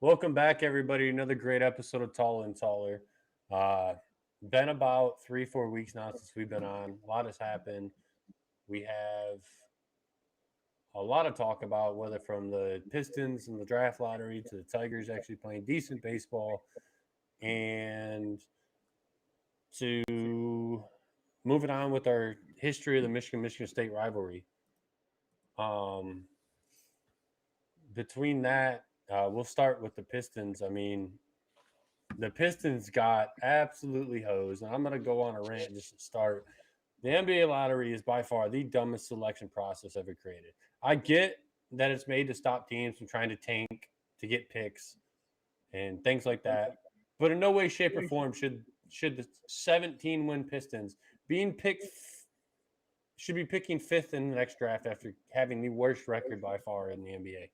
Welcome back, everybody. Another great episode of Taller and Taller. Been about 3-4 weeks now since we've been on. A lot has happened. We have a lot of talk about, whether from the Pistons and the draft lottery to the Tigers actually playing decent baseball, and to moving on with our history of the Michigan State rivalry. Um, Between that, we'll start with the Pistons. I mean, the Pistons got absolutely hosed, and I'm going to go on a rant just to start. The NBA lottery is by far the dumbest selection process ever created. I get that it's made to stop teams from trying to tank to get picks and things like that, but in no way, shape, or form should the 17 win Pistons being picked should be picking fifth in the next draft after having the worst record by far in the NBA.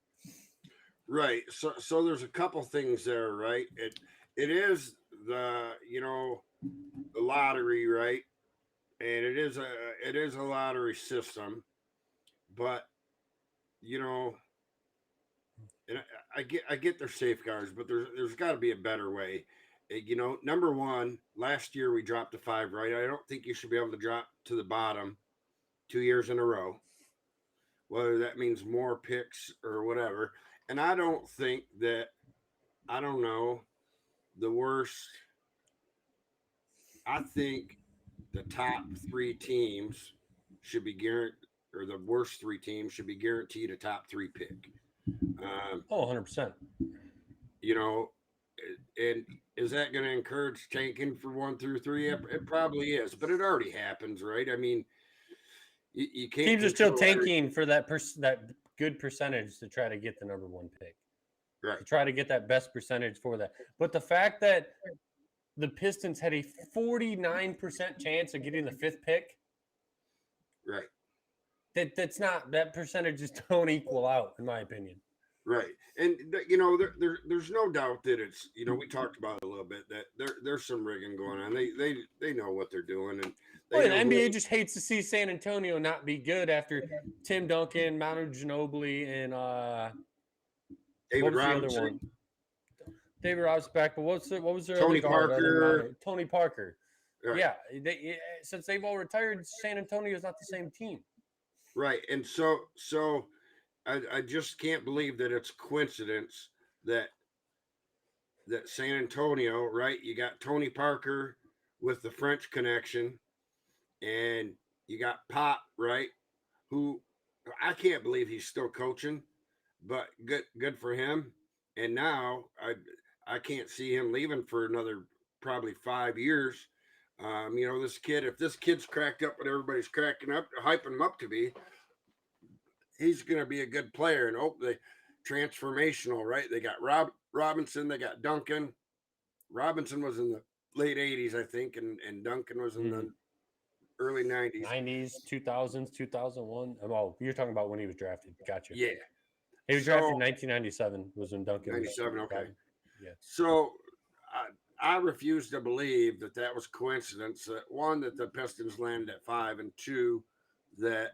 Right. So there's a couple things there, right? It is the lottery, right? And it is a lottery system, but you know, and I get their safeguards, but there's got to be a better way. Number one, last year we dropped to 5, right? I don't think you should be able to drop to the bottom 2 years in a row, whether that means more picks or whatever. And I don't think that, I don't know, the worst. I think the top 3 teams should be guaranteed, or the worst 3 teams should be guaranteed a top 3 pick. Um, 100%. you know, and is that going to encourage tanking for 1 through 3? It probably is, but it already happens, right? I mean, you can't. Teams are still tanking for that good percentage to try to get the number one pick. Right. To try to get that best percentage for that. But the fact that the Pistons had a 49% chance of getting the 5th pick, right? That percentages don't equal out, in my opinion. Right, and there's no doubt that it's we talked about it a little bit, that there's some rigging going on. They know what they're doing, and the NBA just hates to see San Antonio not be good after Tim Duncan, Manu Ginobili, and David Robinson. David Robinson back, but what was their Tony other guard? Parker. Tony Parker. Right. Yeah, since they've all retired, San Antonio is not the same team. Right, and so I just can't believe that it's coincidence that San Antonio, right? You got Tony Parker with the French connection, and you got Pop, right? Who I can't believe he's still coaching, but good for him. And now I can't see him leaving for another probably 5 years. This kid, if this kid's cracked up what everybody's hyping him up to be, he's going to be a good player. And they transformational, right? They got Robinson, they got Duncan. Robinson was in the late 80s, I think, and Duncan was in the early 90s. 90s, 2000s, 2001. Oh, you're talking about when he was drafted. Gotcha. Yeah. He was drafted in 1997, was when Duncan 97, was. okay. Yeah. So I refuse to believe that was coincidence. That one, that the Pistons landed at 5, and 2, that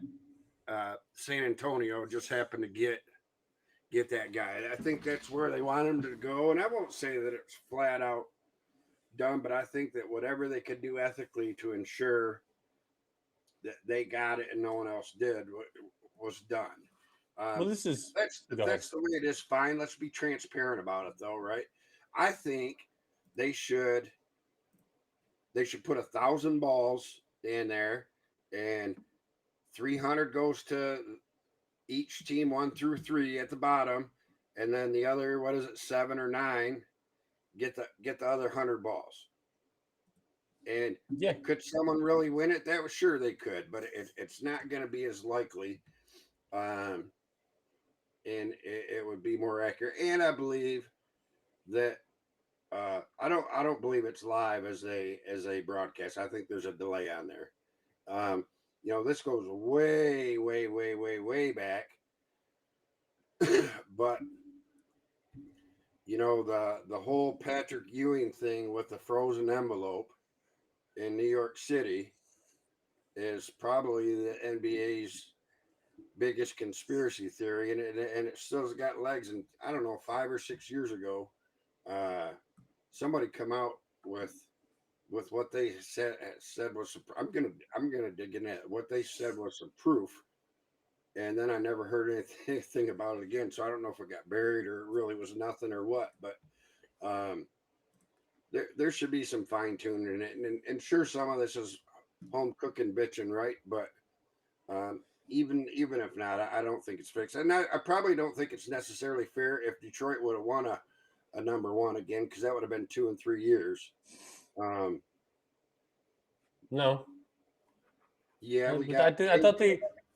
San Antonio just happened to get that guy. I think that's where they want him to go. And I won't say that it's flat out done, but I think that whatever they could do ethically to ensure that they got it and no one else did was done. Well, that's the way it is. Fine. Let's be transparent about it, though, right? I think they should put 1,000 balls in there, and 300 goes to each team 1 through 3 at the bottom, and then the other, 7 or 9, get the other 100 balls. And could someone really win it? That was sure they could, but it's not going to be as likely. And it would be more accurate. And I believe that I don't believe it's live as a broadcast. I think there's a delay on there. This goes way, way, way, way, way back. But the whole Patrick Ewing thing with the frozen envelope in New York City is probably the NBA's biggest conspiracy theory, and it still's got legs. And I don't know, 5 or 6 years ago, uh, somebody come out with what they said was I'm gonna dig in it. What they said was some proof, and then I never heard anything about it again. So I don't know if it got buried or it really was nothing or what. But um, there should be some fine tuning in it, and sure, some of this is home cooking bitching, right? But even if not, I don't think it's fixed, and I probably don't think it's necessarily fair if Detroit would have won a number one again, because that would have been 2 and 3 years. Um, No, yeah, we but got.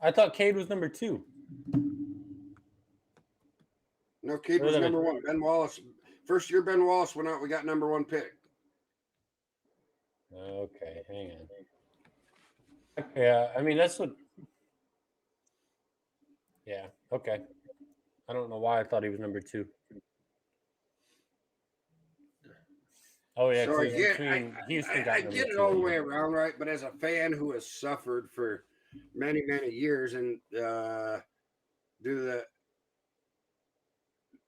I thought Cade was number 2. No, Cade was number one. Ben Wallace, first year Ben Wallace went out, we got number one pick. Okay, hang on. Yeah, I mean that's what. Yeah, okay. I don't know why I thought he was number 2. Oh yeah, So I get, Houston got I number get it 2. all the way around, right? But as a fan who has suffered for many years, and do the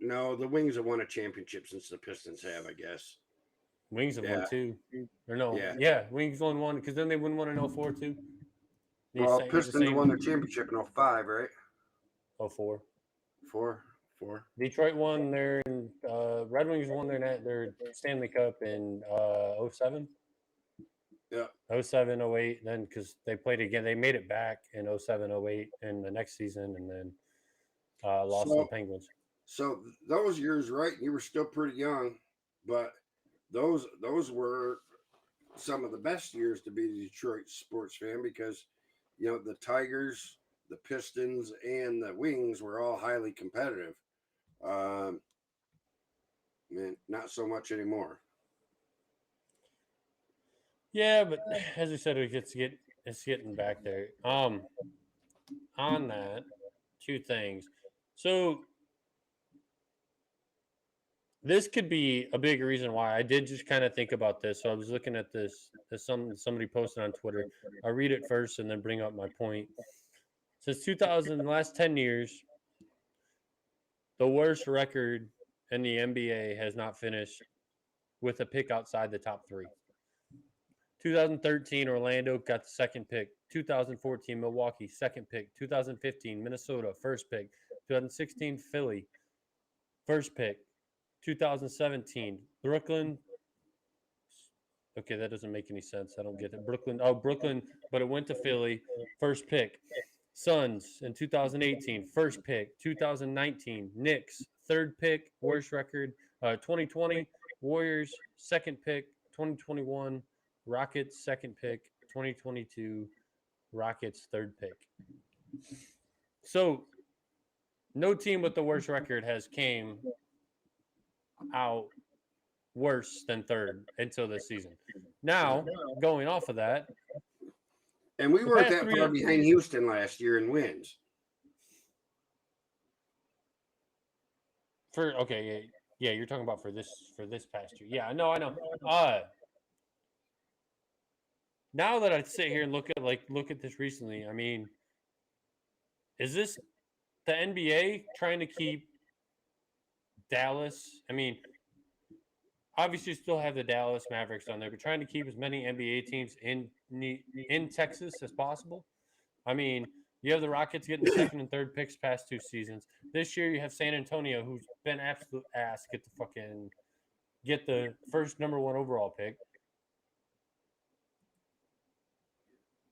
no, the Wings have won a championship since the Pistons have, I guess. Wings have won 2. Or no, Yeah. yeah, Wings won 1 because then they won 1 in 04 too. Well, Pistons won the championship in 05, right? 04. 4. Detroit won their Red Wings won their Stanley Cup in 07. Yeah. 07, 08, then because they played again, they made it back in 07, 08 in the next season, and then lost to the Penguins. So those years, right? You were still pretty young, but those were some of the best years to be a Detroit sports fan, because the Tigers, the Pistons, and the Wings were all highly competitive. Man, not so much anymore. Yeah, but as I said, it's getting back there. On that, 2 things. So this could be a big reason why I did just kind of think about this. So I was looking at this as somebody posted on Twitter. I'll read it first and then bring up my point. Since 2000, the last 10 years, the worst record in the NBA has not finished with a pick outside the top 3. 2013, Orlando got the second pick. 2014, Milwaukee, second pick. 2015, Minnesota, first pick. 2016, Philly, first pick. 2017, Brooklyn. Okay, that doesn't make any sense. I don't get it. Brooklyn, but it went to Philly, first pick. Suns in 2018, first pick. 2019, Knicks, third pick, worst record. 2020, Warriors, second pick. 2021, Rockets, second pick. 2022, Rockets, third pick. So, no team with the worst record has came out worse than third until this season. Now, going off of that, and we weren't that far behind Houston last year in wins. Yeah, you're talking about for this past year. Yeah, I know. Now that I sit here and look at this recently, I mean, is this the NBA trying to keep Dallas? I mean, obviously, still have the Dallas Mavericks on there, but trying to keep as many NBA teams in Texas as possible. I mean, you have the Rockets getting the second and third picks past 2 seasons. This year, you have San Antonio, who's been absolute ass, get the first number 1 overall pick.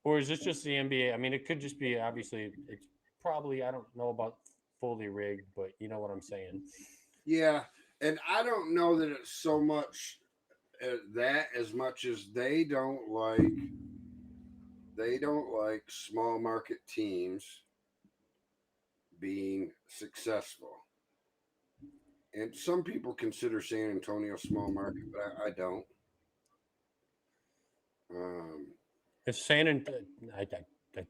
Or is this just the NBA? I mean, it could just be, obviously, it's probably, I don't know about fully rigged, but you know what I'm saying. Yeah, and I don't know that it's so much that as much as they don't like small market teams being successful. And some people consider San Antonio small market, but I don't. It's I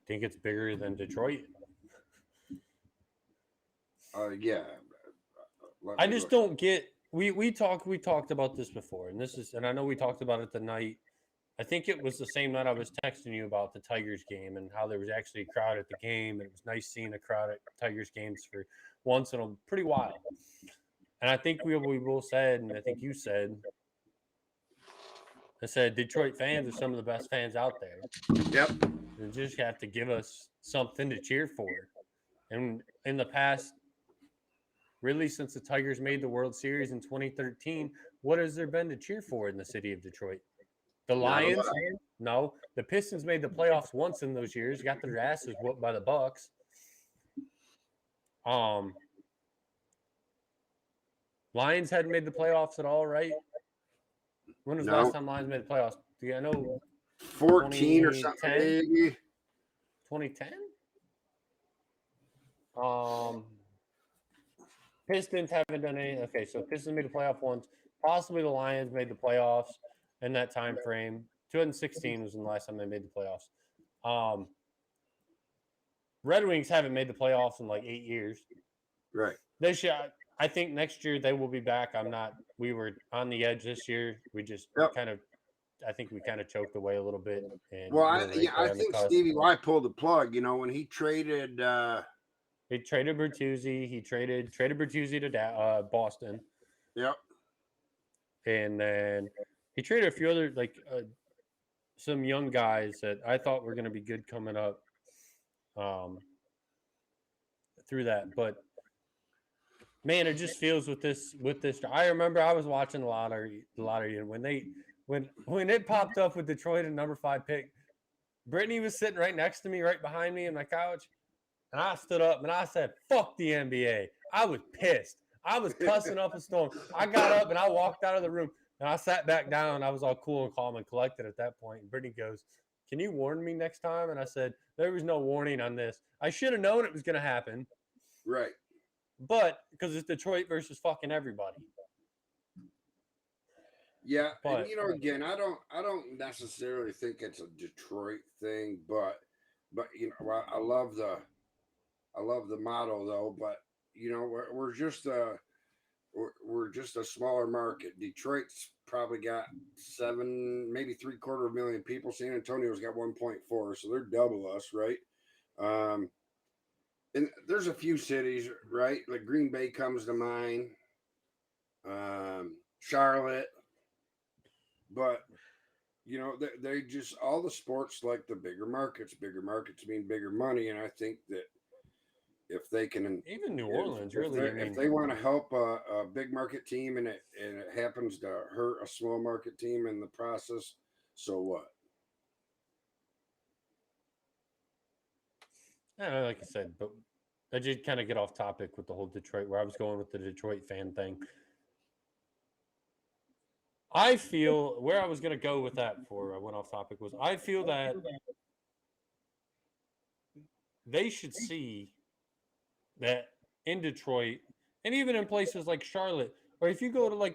think it's bigger than Detroit. Yeah. I just don't get. We talked about this before, and I know we talked about it the night I think it was the same night I was texting you about the Tigers game and how there was actually a crowd at the game, and it was nice seeing a crowd at Tigers games for once in a pretty while. And I think we both said, and I think you said, I said Detroit fans are some of the best fans out there. Yep. They just have to give us something to cheer for. And in the past, really since the Tigers made the World Series in 2013, what has there been to cheer for in the city of Detroit? The Lions? No. The Pistons made the playoffs once in those years, got their asses whooped by the Bucks. Lions hadn't made the playoffs at all, right? When was the last time Lions made the playoffs? Do I know 14 or something, maybe. 2010? Pistons haven't done anything. Okay, so Pistons made the playoff once. Possibly the Lions made the playoffs in that time frame. 2016 was the last time they made the playoffs. Red Wings haven't made the playoffs in like 8 years. Right. They should. I think next year they will be back. We were on the edge this year. We just kind of, I think we kind of choked away a little bit. And I think Stevie Y pulled the plug, when he traded. He traded Bertuzzi. He traded Bertuzzi to Boston. Yep. And then he traded a few other, some young guys that I thought were going to be good coming up through that. But man, it just feels with this. I remember I was watching the lottery, and when it popped up with Detroit and number 5 pick, Brittany was sitting right next to me, right behind me on my couch, and I stood up and I said, "Fuck the NBA." I was pissed. I was cussing up a storm. I got up and I walked out of the room and I sat back down. I was all cool and calm and collected at that point. And Brittany goes, "Can you warn me next time?" And I said, "There was no warning on this. I should have known it was going to happen." Right. But because it's Detroit versus fucking everybody. Yeah, but, and again, I don't necessarily think it's a Detroit thing, but I love the motto though. But we're just a smaller market. Detroit's probably got 7, maybe 750,000 people. San Antonio's got 1.4, so they're double us, right? And there's a few cities, right? Like Green Bay comes to mind, Charlotte, but they just, all the sports like the bigger markets mean bigger money, and I think that if they can, even New Orleans, if they want to help a big market team and it happens to hurt a small market team in the process, so what? Yeah, like I said, but I did kind of get off topic with the whole Detroit, where I was going with the Detroit fan thing. I feel where I was going to go with that before I went off topic was I feel that they should see that in Detroit and even in places like Charlotte, or if you go to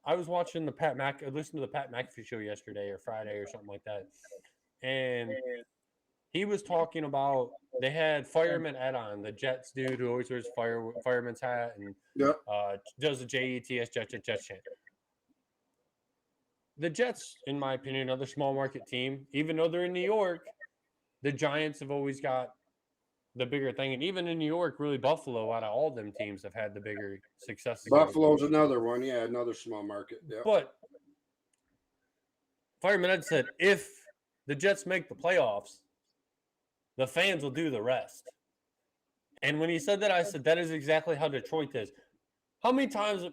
I was watching listened to the Pat McAfee show yesterday or Friday or something like that. And he was talking about they had Fireman Ed on, the Jets dude who always wears fireman's hat and does the JETS Jets chant. The Jets, in my opinion, are the small market team. Even though they're in New York, the Giants have always got the bigger thing. And even in New York, really Buffalo, out of all them teams, have had the bigger successes. Buffalo's another one. Yeah, another small market. Yep. But Fireman Ed said if the Jets make the playoffs, the fans will do the rest. And when he said that, I said, that is exactly how Detroit is. How many times,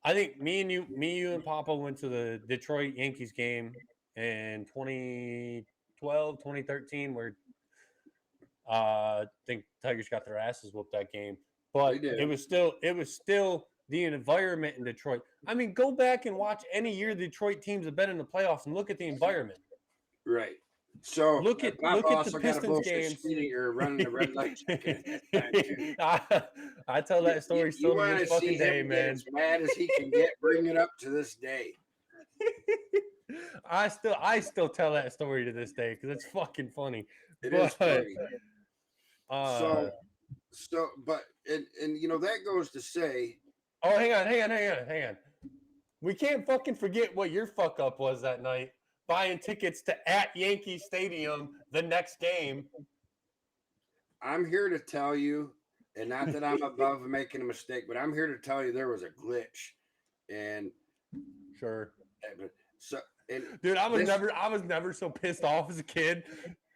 I think me, you, and Papa went to the Detroit Yankees game in 2012, 2013, where I think Tigers got their asses whooped that game. But it was still the environment in Detroit. Go back and watch any year the Detroit teams have been in the playoffs and look at the environment. Right. So look at the Pistons games. You're running the red light. I tell that story still to this fucking day, man. As mad as he can get, bring it up to this day. I still tell that story to this day because it's fucking funny. It is funny. But that goes to say. Oh, hang on. We can't fucking forget what your fuck up was that night, buying tickets to at Yankee Stadium the next game. I'm here to tell you, and not that I'm above making a mistake, but I'm here to tell you there was a glitch. And Sure. so, and Dude, I was never so pissed off as a kid.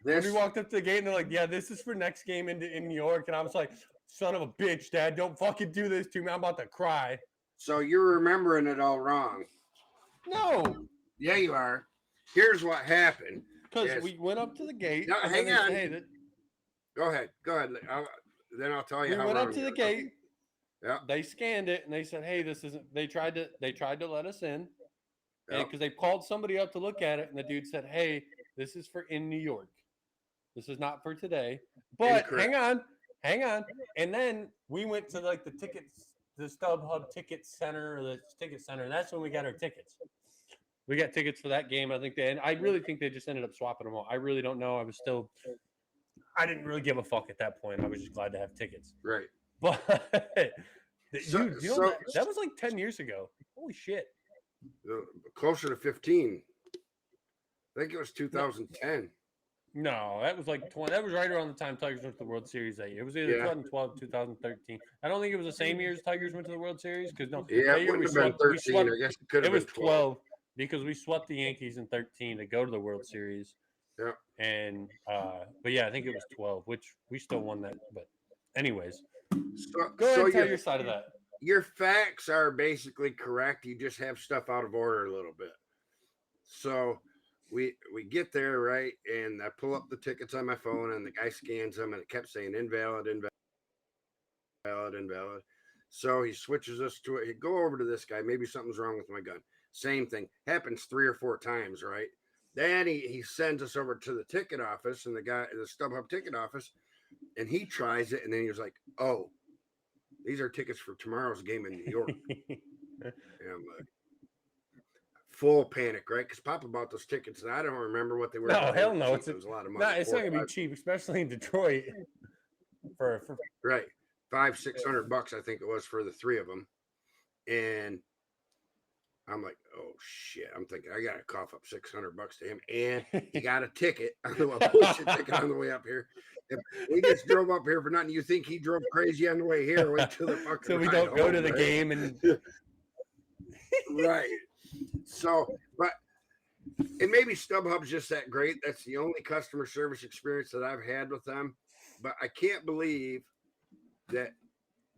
When we walked up to the gate and they're like, yeah, this is for next game in New York. And I was like, son of a bitch, Dad, don't fucking do this to me. I'm about to cry. So you're remembering it all wrong. No. Yeah, you are. Here's what happened. Because we went up to the gate. No, and hang on. Said, hey, Go ahead. Then I'll tell you how. We went up to the gate. Yeah. They scanned it and they said, hey, this isn't. They tried to let us in. Yep. Because they called somebody up to look at it. And the dude said, hey, this is for in New York. This is not for today. But Incorrect. hang on. And then we went to like the StubHub ticket center, or the ticket center. And that's when we got our tickets. We got tickets for that game. I really think they just ended up swapping them all. I really don't know. I didn't really give a fuck at that point. I was just glad to have tickets. Right. But that was like 10 years ago. Holy shit. Closer to 15. I think it was 2010. No, that was like 20. That was right around the time Tigers went to the World Series that year. It was either 2012, 2013. I don't think it was the same year as Tigers went to the World Series because it wouldn't have been 13. I guess it could have been 12 because we swept the Yankees in 13 to go to the World Series. Yeah. And but yeah, I think it was 12, which we still won that. But anyways, go ahead and tell your side of that. Your facts are basically correct. You just have stuff out of order a little bit. So we get there, right? And I pull up the tickets on my phone and the guy scans them and it kept saying invalid. So he switches us to it. He go over to this guy. Maybe something's wrong with my gun. Same thing. Happens 3 or 4 times, right? Then he sends us over to the ticket office and the StubHub ticket office, and he tries it. And then he was like, oh, these are tickets for tomorrow's game in New York. And I'm like, full panic, right? Because Papa bought those tickets, and I don't remember what they were. No, hell no. It was a lot of money. No, it's not gonna be cheap, especially in Detroit. For right, $500-$600, I think it was for the 3 of them, and I'm like, oh shit! I'm thinking I gotta cough up $600 to him, and he got a ticket, a bullshit ticket on the way up here. If we just drove up here for nothing. You think he drove crazy on the way here? Wait till the fucking so we don't go to the game and right. So, but and maybe StubHub's just that great. That's the only customer service experience that I've had with them. But I can't believe that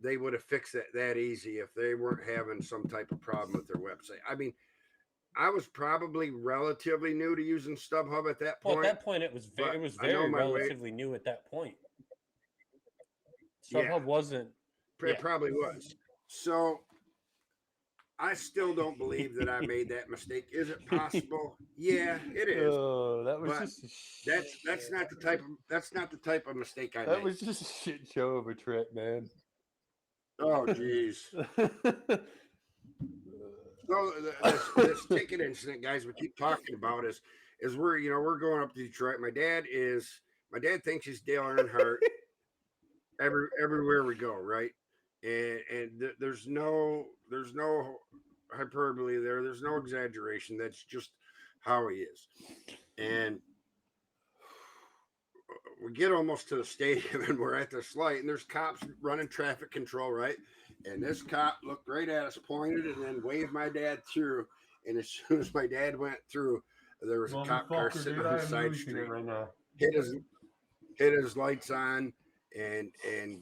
they would have fixed it that easy if they weren't having some type of problem with their website. I mean, I was probably relatively new to using StubHub at that point. Well, at that point, it was very relatively new at that point. StubHub wasn't. It probably was. So I still don't believe that I made that mistake. Is it possible? Yeah, it is. Oh, that was that's not the type of mistake I made. That was just a shit show of a trip, man. Oh, geez. So this ticket incident, guys, we keep talking about is we're going up to Detroit. My dad thinks he's Dale Earnhardt everywhere we go, right? And there's no hyperbole there. There's no exaggeration. That's just how he is. And we get almost to the stadium and we're at this light and there's cops running traffic control, right? And this cop looked right at us, pointed, and then waved my dad through. And as soon as my dad went through, there was a cop car sitting on the side street. Right now. Hit his lights on and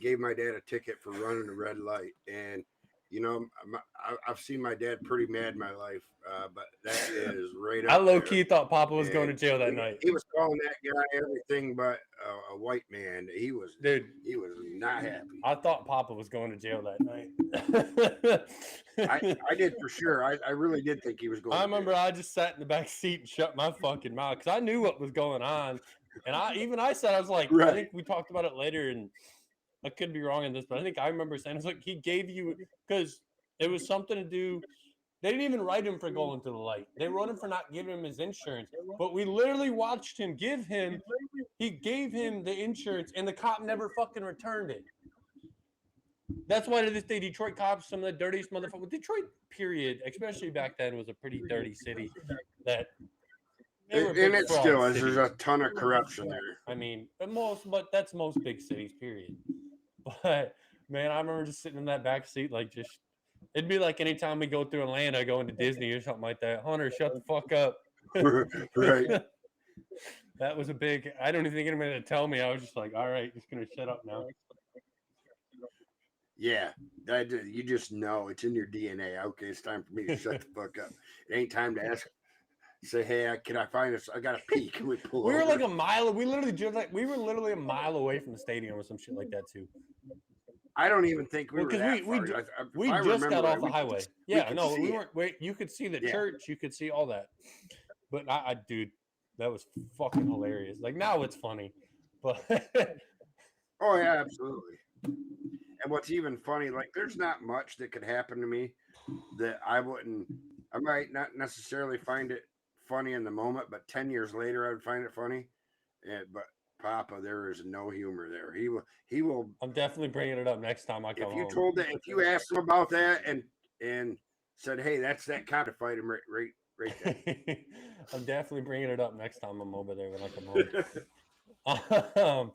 gave my dad a ticket for running a red light. And I've seen my dad pretty mad in my life, but that is right up I low-key thought Papa was going to jail that night. He was calling that guy everything but a white man. He was not happy. I thought Papa was going to jail that night. I did for sure. I really did think he was going. I remember I just sat in the back seat and shut my fucking mouth because I knew what was going on. And I said, I was like, right. I think we talked about it later, and I could be wrong in this, but I think I remember saying, it's like he gave you, because it was something to do. They didn't even write him for going to the light. They wrote him for not giving him his insurance. But we literally watched him he gave him the insurance, and the cop never fucking returned it. That's why to this day, Detroit cops, some of the dirtiest motherfuckers. Detroit, period, especially back then, was a pretty dirty city. That they were a big And it fraud still is. city. There's a ton of corruption there. I mean, but that's most big cities, period. But man, I remember just sitting in that back seat, like just it'd be like anytime we go through Atlanta, going to Disney or something like that. Hunter, shut the fuck up. Right. That was a big. I don't even think anybody to tell me. I was just like, all right, just gonna shut up now. Yeah, you just know it's in your DNA. Okay, it's time for me to shut the fuck up. It ain't time to ask. Say, hey, can I find us? I got a pee. Can we pull We were over? like a mile. We were literally a mile away from the stadium or some shit like that too. I don't even think we were that we just got off the highway. Yeah, no, we weren't. Wait, you could see the church. You could see all that. But dude, that was fucking hilarious. Like now it's funny, but oh yeah, absolutely. And what's even funny, like there's not much that could happen to me that I might not necessarily find it funny in the moment, but 10 years later I would find it funny. But Papa, there is no humor there. He will. I'm definitely bringing it up next time I come home. If you asked him about that and said, hey, that's that cop to fight him right there. I'm definitely bringing it up next time I'm over there when I come home.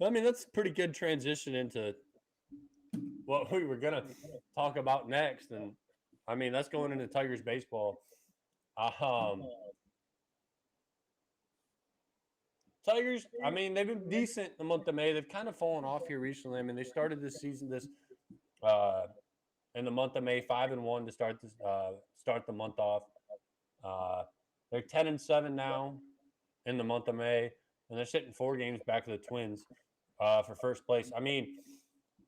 I mean, that's a pretty good transition into what we were going to talk about next. And I mean, that's going into Tigers baseball. Tigers, I mean, they've been decent in the month of May. They've kind of fallen off here recently. I mean, they started this season in the month of May, 5-1 to start the month off. They're 10-7 now in the month of May, and they're sitting 4 games back of the Twins for first place. I mean,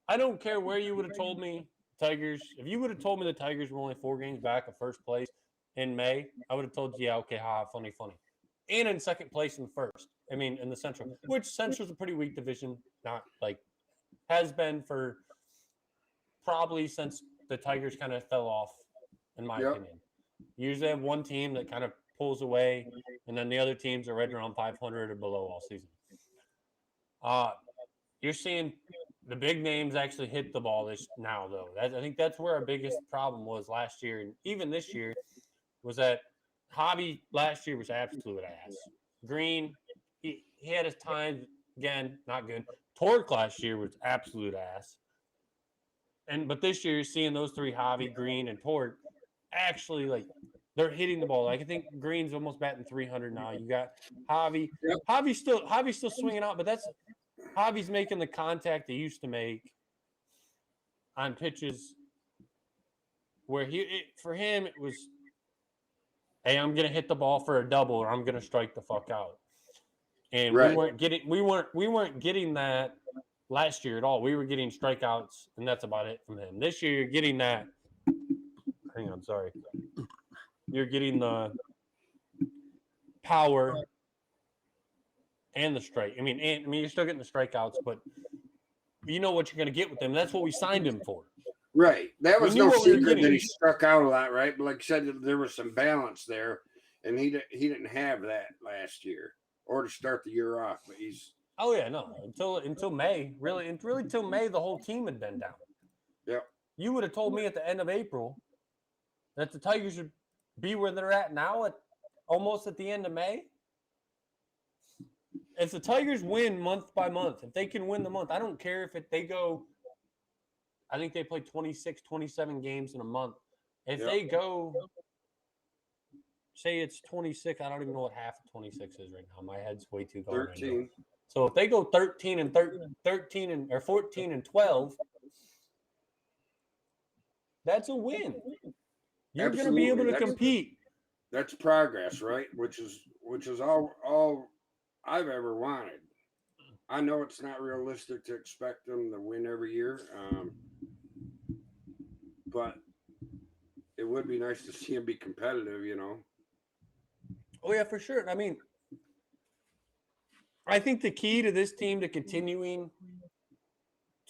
I don't care where you would have told me Tigers. If you would have told me the Tigers were only 4 games back of first place in May, I would have told you, yeah, okay, funny. And in second place in first. I mean, in the Central, which Central's a pretty weak division, not like has been for probably since the Tigers kind of fell off, in my opinion. You usually have one team that kind of pulls away, and then the other teams are right around 500 or below all season. You're seeing the big names actually hit the ball now, though. I think that's where our biggest problem was last year, and even this year, was that Javi last year was absolute ass. Green, he had his times, again, not good. Torque last year was absolute ass. But this year, you're seeing those 3, Javi, Green, and Torque, actually, like, they're hitting the ball. Like, I think Green's almost batting 300 now. You got Javi. Yep. Javi's still swinging out, but Javi's making the contact he used to make on pitches where for him, it was, hey, I'm gonna hit the ball for a double, or I'm gonna strike the fuck out. And we weren't getting that last year at all. We were getting strikeouts, and that's about it from him. This year, you're getting that. Hang on, sorry. You're getting the power and the strike. I mean, you're still getting the strikeouts, but you know what you're going to get with him. That's what we signed him for. Right. That was no secret that he struck out a lot, right? But like I said, there was some balance there, and he didn't have that last year or to start the year off. But he's until May, really until May, the whole team had been down. Yep. You would have told me at the end of April that the Tigers would be where they're at now, almost at the end of May. If the Tigers win month by month, if they can win the month, I don't care if they go. I think they play 26, 27 games in a month. If they go, say it's 26, I don't even know what half of 26 is right now. My head's way too gone. 13. Right, so if they go 13 and 14 and 12, that's a win. You're going to be able to compete. That's progress, right? Which is all I've ever wanted. I know it's not realistic to expect them to win every year, but it would be nice to see them be competitive, you know. Oh, yeah, for sure. I mean, I think the key to this team to continuing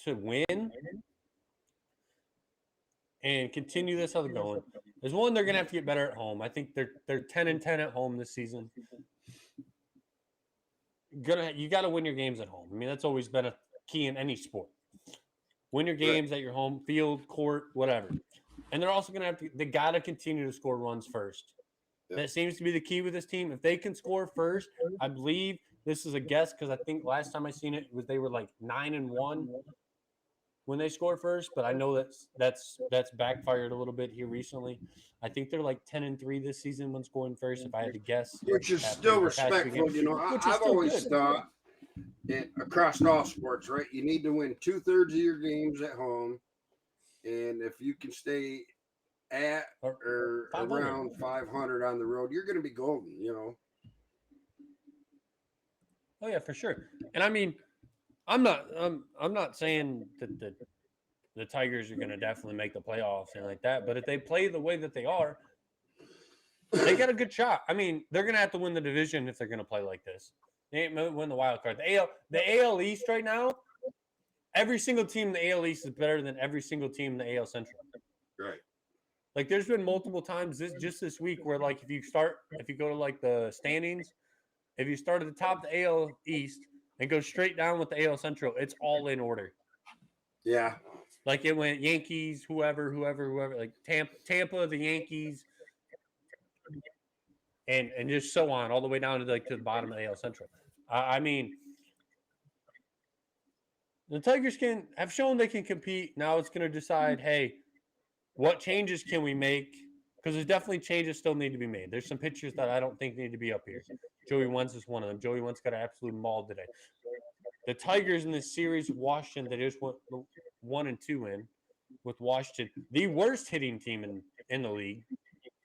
to win and continue this how they're going is, one, they're going to have to get better at home. I think they're 10-10 at home this season. You got to win your games at home. I mean, that's always been a key in any sport. Win your games at your home field, court, whatever. And they're also going to have to, they got to continue to score runs first. Yep. That seems to be the key with this team. If they can score first, I believe this is a guess because I think last time I seen it was they were like 9-1 when they score first, but I know that's backfired a little bit here recently. I think they're like 10-3 this season when scoring first, if I had to guess. Which is still respectful. You know, I've always thought across all sports, right? You need to win 2/3 of your games at home, and if you can stay at or around 500 on the road, you're going to be golden. You know. Oh yeah, for sure. And I mean, I'm not saying that the Tigers are going to definitely make the playoffs and like that, but if they play the way that they are, they got a good shot. I mean, they're going to have to win the division if they're going to play like this. They ain't win the wild card. The AL East right now, every single team in the AL East is better than every single team in the AL Central. Right. Like there's been multiple times this week where like if you go to like the standings, if you start at the top of the AL East and go straight down with the AL Central, it's all in order. Yeah. Like it went Yankees, whoever, like Tampa, the Yankees, and just so on, all the way down to the bottom of the AL Central. I mean, the Tigers have shown they can compete. Now it's going to decide, hey, what changes can we make? Because there's definitely changes still need to be made. There's some pitchers that I don't think need to be up here. Joey Wentz is one of them. Joey Wentz got an absolute maul today. The Tigers in this series, Washington, they just went 1-2 in with Washington, the worst hitting team in the league,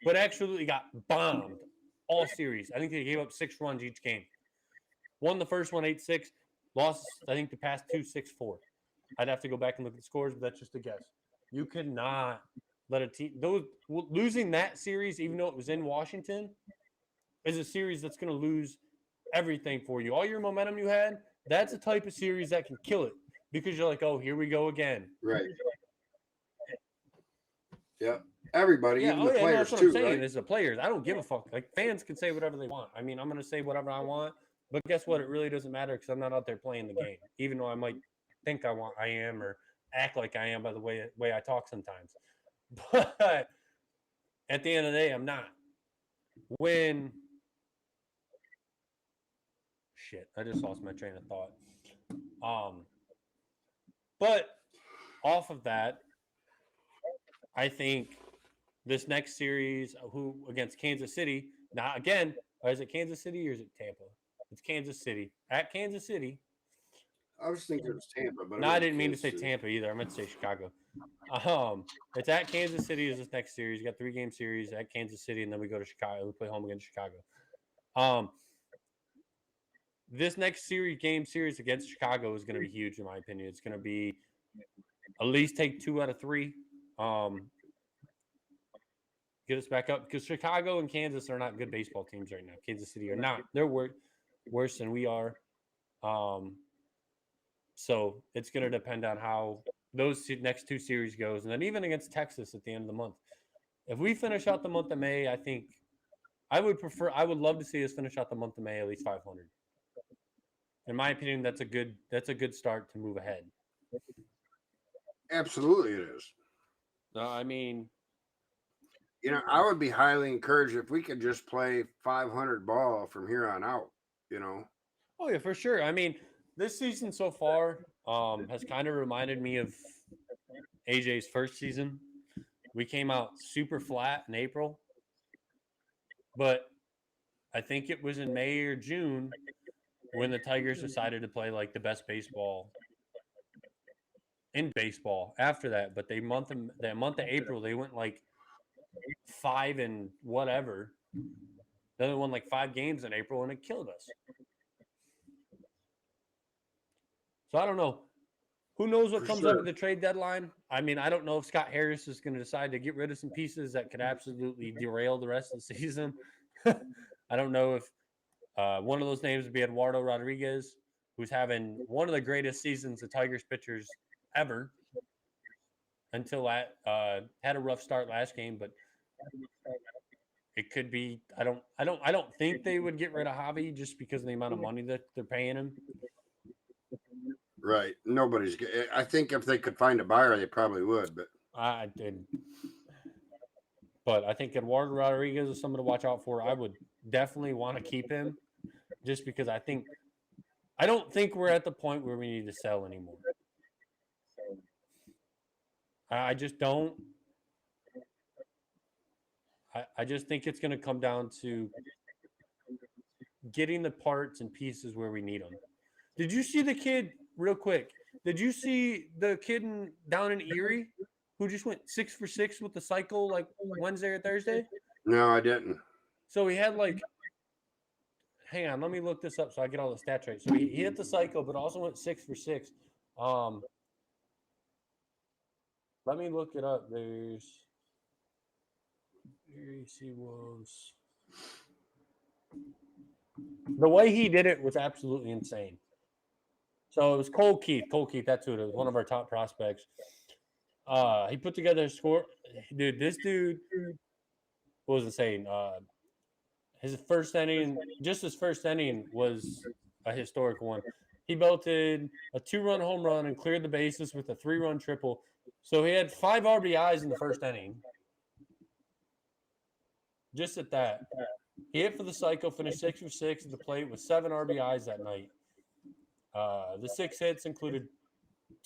but absolutely got bombed all series. I think they gave up 6 runs each game. Won the first one 8-6, lost, I think, the past 2 6-4. I'd have to go back and look at the scores, but that's just a guess. You cannot let a team losing that series, even though it was in Washington, is a series that's going to lose everything for you. All your momentum you had, that's a type of series that can kill it because you're like, oh, here we go again. Right. Yeah. Everybody, even the players that's what too, I'm saying, right? is the players. I don't give a fuck. Like fans can say whatever they want. I mean, I'm going to say whatever I want, but guess what? It really doesn't matter because I'm not out there playing the game, even though I might think I am or act like I am by the way I talk sometimes. But at the end of the day, I'm not. I just lost my train of thought. But off of that, I think this next series, who against Kansas City, now again, is it Kansas City or is it Tampa? It's Kansas City. At Kansas City. I was thinking it was Tampa, but I didn't mean to say Tampa either. I meant to say Chicago. It's at Kansas City is this next series. You got 3-game series at Kansas City, and then we go to Chicago. We play home against Chicago. This next game series against Chicago is going to be huge, in my opinion. It's going to be at least take 2 out of 3. Get us back up because Chicago and Kansas are not good baseball teams right now. Kansas City are not. They're worse than we are. So it's going to depend on how those next 2 series goes. And then even against Texas at the end of the month. If we finish out the month of May, I think I would love to see us finish out the month of May at least 500. In my opinion, that's a good start to move ahead. Absolutely it is. I mean, you know, I would be highly encouraged if we could just play 500 ball from here on out, you know. Oh yeah, for sure. I mean, this season so far has kind of reminded me of AJ's first season. We came out super flat in April, but I think it was in May or June when the Tigers decided to play like the best baseball in baseball after that. But that month of April, they went like 5 and whatever. Then they won like 5 games in April, and it killed us. So I don't know. Who knows what comes up at the trade deadline? I mean, I don't know if Scott Harris is going to decide to get rid of some pieces that could absolutely derail the rest of the season. I don't know if one of those names would be Eduardo Rodriguez, who's having one of the greatest seasons of Tigers pitchers ever until had a rough start last game, but it could be. I don't think they would get rid of Javi just because of the amount of money that they're paying him. Right. Nobody's. I think if they could find a buyer, they probably would. But I did. But I think Eduardo Rodriguez is someone to watch out for. I would definitely want to keep him just because I don't think we're at the point where we need to sell anymore. I just don't. I just think it's going to come down to getting the parts and pieces where we need them. Did you see the kid real quick? Did you see the kid down in Erie who just went 6 for 6 with the cycle like Wednesday or Thursday? no, I didn't. So he had like, hang on, let me look this up so I get all the stats right. So he hit the cycle, but also went 6 for 6. Let me look it up. There's Erie Seawolves. The way he did it was absolutely insane. So it was Cole Keith. Cole Keith, that's who it is. One of our top prospects. He put together a score. Dude, this dude was insane. His first inning was a historic one. He belted a 2-run home run and cleared the bases with a 3-run triple. So he had 5 RBIs in the first inning. Just at that. He hit for the cycle, finished 6 for 6 at the plate with 7 RBIs that night. The 6 hits included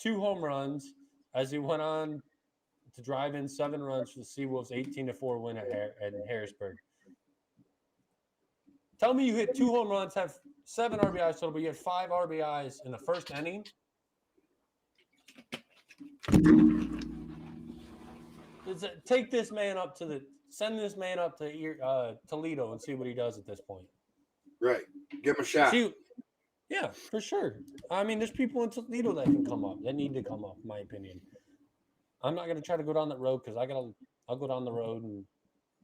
2 home runs as he went on to drive in 7 runs for the Seawolves' 18-4 win at Harrisburg. Tell me you hit 2 home runs, have 7 RBIs total, but you had 5 RBIs in the first inning. Take this man up send this man up to Toledo and see what he does at this point. Right. Give him a shot. Yeah, for sure. I mean, there's people in Toledo that can come up, that need to come up, in my opinion. I'm not going to try to go down that road because I'll go down the road and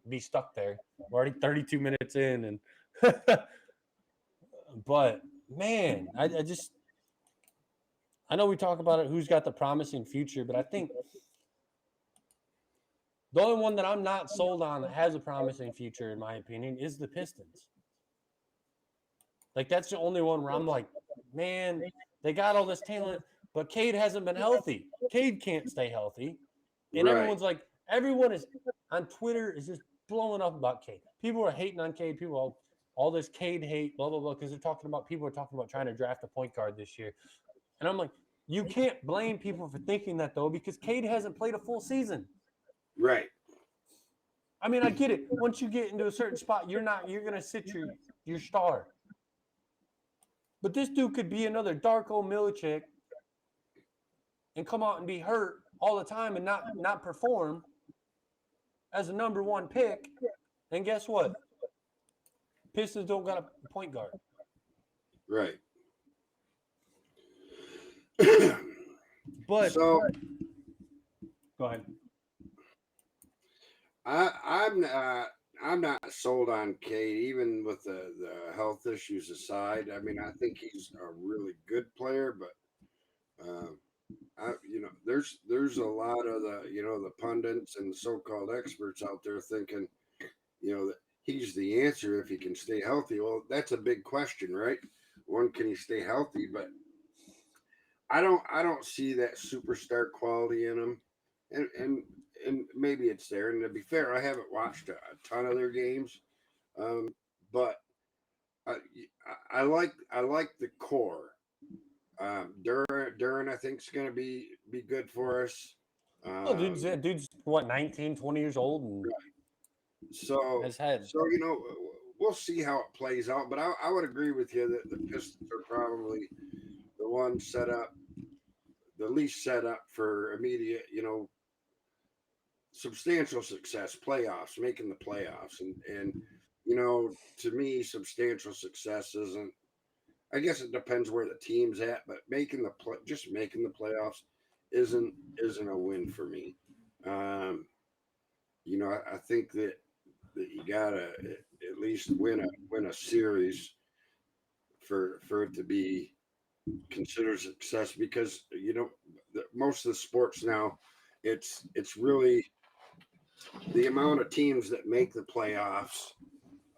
be stuck there. We're already 32 minutes in, and but man, I know we talk about it, who's got the promising future, but I think the only one that I'm not sold on that has a promising future, in my opinion, is the Pistons. Like, that's the only one where I'm like, man, they got all this talent, but Cade hasn't been healthy. Cade can't stay healthy. And everyone is on Twitter is just blowing up about Cade. People are hating on Cade. People all this Cade hate, blah, blah, blah, because people are talking about trying to draft a point guard this year. And I'm like, you can't blame people for thinking that, though, because Cade hasn't played a full season. Right. I mean, I get it. Once you get into a certain spot, you're going to sit your star. But this dude could be another Darko Milicic and come out and be hurt all the time and not perform as a number 1 pick. And guess what? Pistons don't got a point guard. Right. But so go ahead. I'm not sold on Cade, even with the health issues aside. I mean, I think he's a really good player, but there's a lot of the pundits and so-called experts out there thinking, that he's the answer if he can stay healthy. Well, that's a big question, right? One, can he stay healthy? But I don't see that superstar quality in him, and maybe it's there. And to be fair, I haven't watched a ton of their games, but I like the core. Duran, I think, is going to be good for us. Dude's what, 19, 20 years old, and so his head. So we'll see how it plays out. But I would agree with you that the Pistons are probably the one the least set up for immediate, substantial success, playoffs, making the playoffs. And to me, substantial success isn't, I guess it depends where the team's at, but making the playoffs isn't a win for me. I think that you gotta at least win a series for it to be considered success, because most of the sports now, it's really the amount of teams that make the playoffs.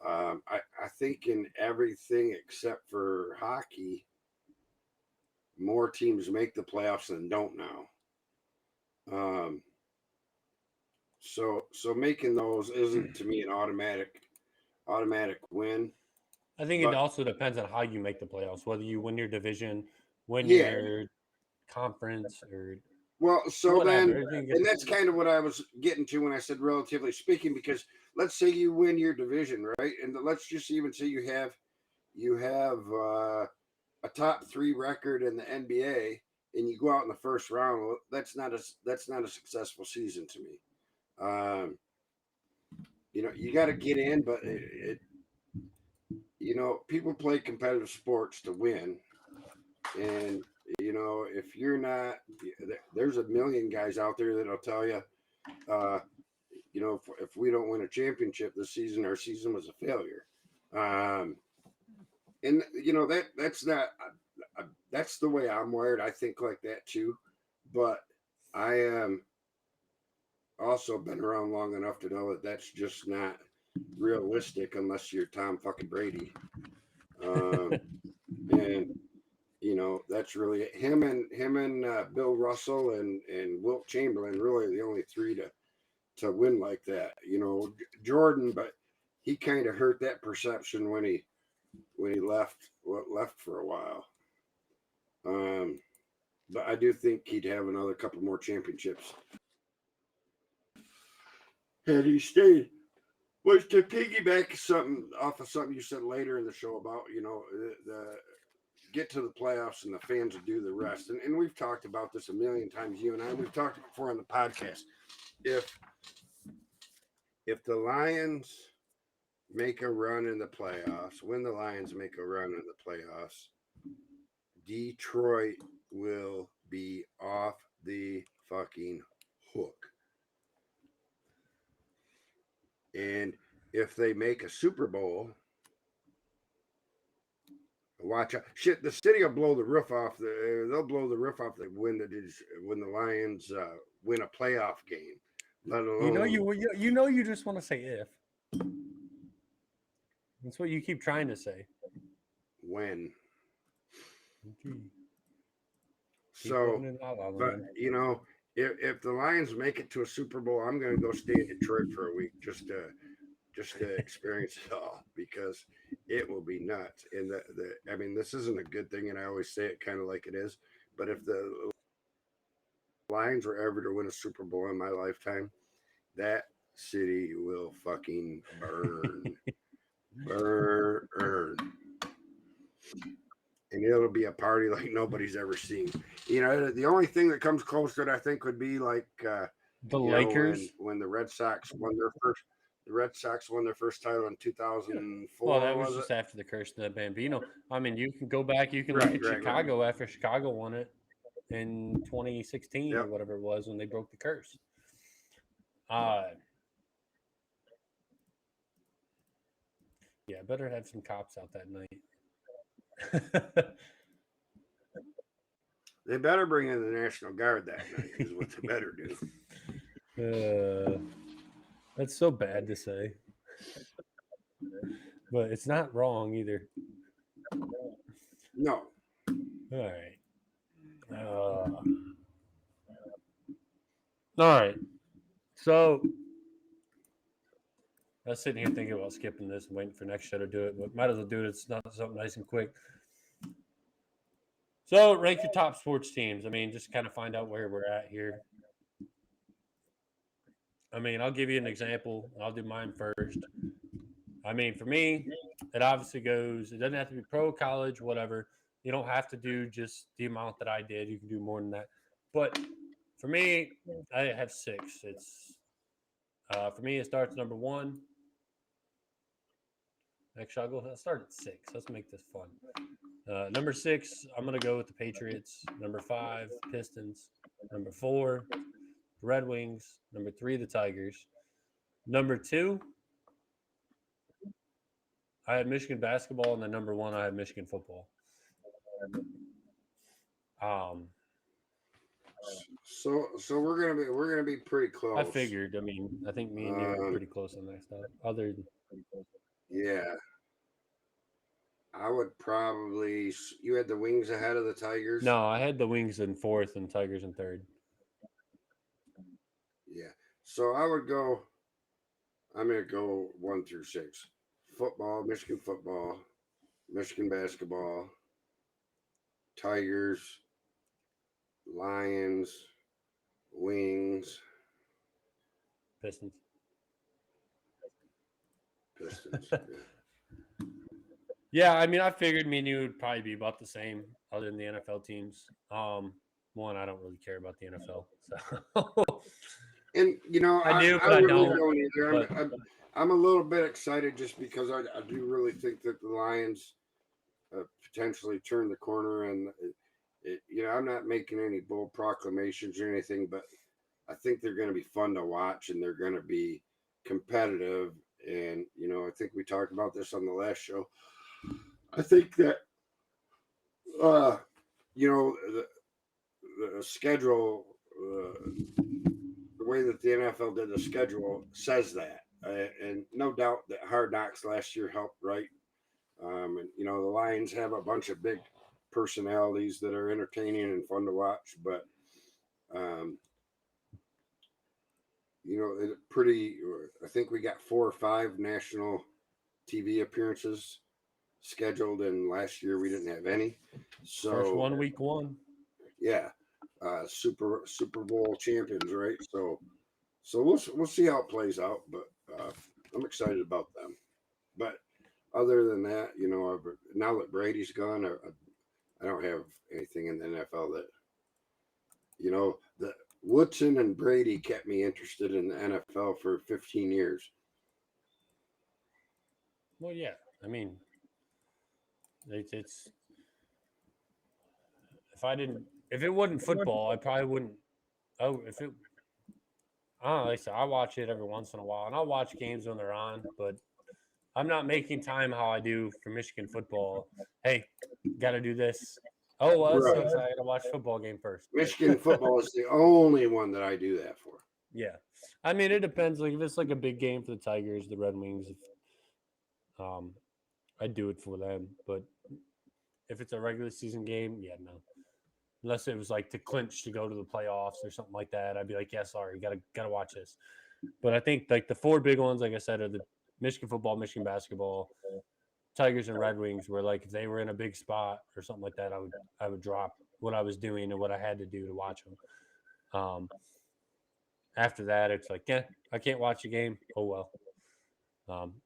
I think in everything except for hockey, more teams make the playoffs than don't now. So making those isn't to me an automatic win. I think it But also depends on how you make the playoffs, whether you win your division, win yeah, your conference, or well, so then, whatever. I think and that's kind of what I was getting to when I said relatively speaking, because let's say you win your division, right, and let's just even say you have a top 3 record in the NBA, and you go out in the first round. Well, that's not a successful season to me. You got to get in, but people play competitive sports to win, and if you're not, there's a million guys out there that'll tell you, if we don't win a championship this season, our season was a failure. And that's not that's the way I'm wired. I think like that too, but I am also been around long enough to know that that's just not realistic unless you're Tom fucking Brady. And that's really it. Him and Bill Russell and Wilt Chamberlain really the only 3 to win like that. Jordan, but he kind of hurt that perception when he left for a while. But I do think he'd have another couple more championships had he stayed. Which, to piggyback off of something you said later in the show about the get to the playoffs and the fans will do the rest, and we've talked about this a million times. You and I, we've talked before on the podcast. If the Lions make a run in the playoffs, when the Lions make a run in the playoffs, Detroit will be off the fucking hook. And if they make a Super Bowl, watch out! Shit, the city will blow the roof off. They'll blow the roof off when the Lions win a playoff game. Let alone you just want to say if. That's what you keep trying to say. when. Okay. So, but if the Lions make it to a Super Bowl, I'm going to go stay in Detroit for a week just to experience it all, because it will be nuts. And I mean, this isn't a good thing, and I always say it kind of like it is. But if the Lions were ever to win a Super Bowl in my lifetime, that city will fucking burn, burn. And it'll be a party like nobody's ever seen. The only thing that comes close to it, I think, would be like the Lakers when the Red Sox won their first title in 2004. Well, that was just after the curse of the Bambino. I mean, you can go back. You can look at Chicago after Chicago won it in 2016 or whatever it was when they broke the curse. Yeah, better have some cops out that night. They better bring in the National Guard that night, is what they better do. That's so bad to say, but it's not wrong either. No. All right. All right. So I was sitting here thinking about skipping this and waiting for next show to do it, but might as well do it. It's not something nice and quick. So rank your top sports teams. I mean, just kind of find out where we're at here. I mean, I'll give you an example. I'll do mine first. I mean, for me, it obviously goes, it doesn't have to be pro, college, whatever. You don't have to do just the amount that I did. You can do more than that. But for me, I have 6. It's for me, it starts number 1. Actually, I'll start at 6. Let's make this fun. Number 6, I'm going to go with the Patriots. Number 5, Pistons. Number 4, Red Wings. Number 3, the Tigers. Number 2, I had Michigan basketball, and then number 1, I had Michigan football. So we're gonna be pretty close. I figured. I mean, I think me and you are pretty close on that stuff. Yeah, I would probably. You had the Wings ahead of the Tigers. No, I had the Wings in 4th and Tigers in 3rd. Yeah. So I would go. I'm going to go 1 through 6. Football, Michigan basketball, Tigers, Lions, Wings, Pistons. Pistons. Yeah, I mean, I figured me and you would probably be about the same, other than the NFL teams. One, I don't really care about the NFL, so And I do, I but I really don't. don't either. But I'm a little bit excited just because I do really think that the Lions potentially turn the corner, and I'm not making any bold proclamations or anything, but I think they're going to be fun to watch, and they're going to be competitive. And I think we talked about this on the last show. I think that the schedule, the way that the NFL did the schedule says that, and no doubt that Hard Knocks last year helped, right? And the Lions have a bunch of big personalities that are entertaining and fun to watch, but pretty. I think we got 4 or 5 national TV appearances scheduled, and last year we didn't have any. So first one, week 1. Yeah, Super Bowl champions, right? So we'll see how it plays out, but I'm excited about them. But other than that, now that Brady's gone, I don't have anything in the NFL that the Woodson and Brady kept me interested in the NFL for 15 years. Well, yeah, I mean, it's if it wasn't football, I probably wouldn't. Oh, if it, I don't know, like I said, I watch it every once in a while, and I'll watch games when they're on, but I'm not making time how I do for Michigan football. Hey, got to do this. Oh, well, that Right. sucks. I got to watch football game first. Michigan football is the only one that I do that for. Yeah, I mean, it depends. Like if it's like a big game for the Tigers, the Red Wings, um, I do it for them. But if it's a regular season game, yeah, no. Unless it was like to clinch to go to the playoffs or something like that, I'd be like, yeah, sorry, gotta watch this. But I think like the 4 big ones, like I said, are the Michigan football, Michigan basketball, Tigers and Red Wings. Where like if they were in a big spot or something like that, I would drop what I was doing and what I had to do to watch them. After that, it's like, yeah, I can't watch a game. Oh well.